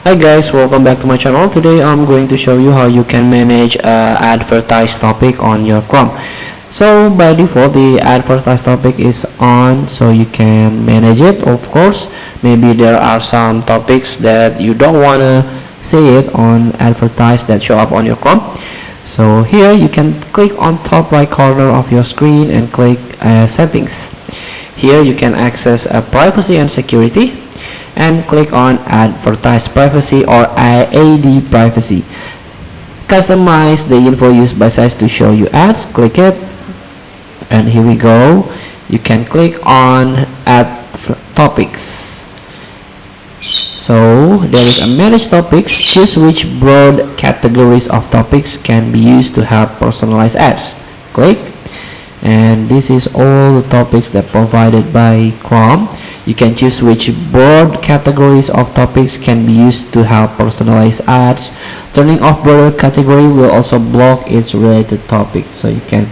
Hi guys, welcome back to my channel. Today I'm going to show you how you can manage advertised topic on your Chrome. So by default the advertised topic is on, so you can manage it. Of course, maybe there are some topics that you don't want to see it on advertised that show up on your Chrome. So here you can click on top right corner of your screen and click settings. Here you can access privacy and security and click on advertise privacy or AD privacy. Customize the info used by sites to show you ads. Click it, and here we go. You can click on add topics. So there is a manage topics. Choose which broad categories of topics can be used to help personalize ads. Click, and this is all the topics that provided by Chrome. You can choose which broad categories of topics can be used to help personalize ads. Turning off broader category will also block its related topics, so you can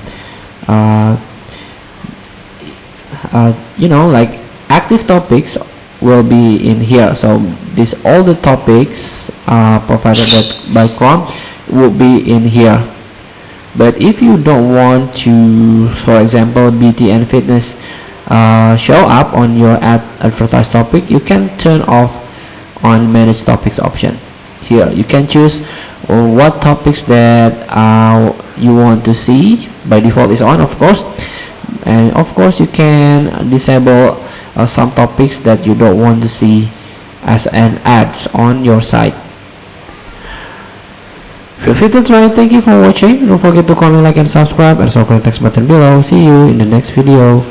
like active topics will be in here. So this all the topics provided by Chrome will be in here. But if you don't want to, for example, beauty and fitness show up on your advertised topic, you can turn off on manage topics option. Here you can choose what topics that you want to see. By default is on, of course, and of course you can disable some topics that you don't want to see as an ads on your site. Feel free to try. Thank you for watching. Don't forget to comment, like, and subscribe, and also click the text button below. See you in the next video.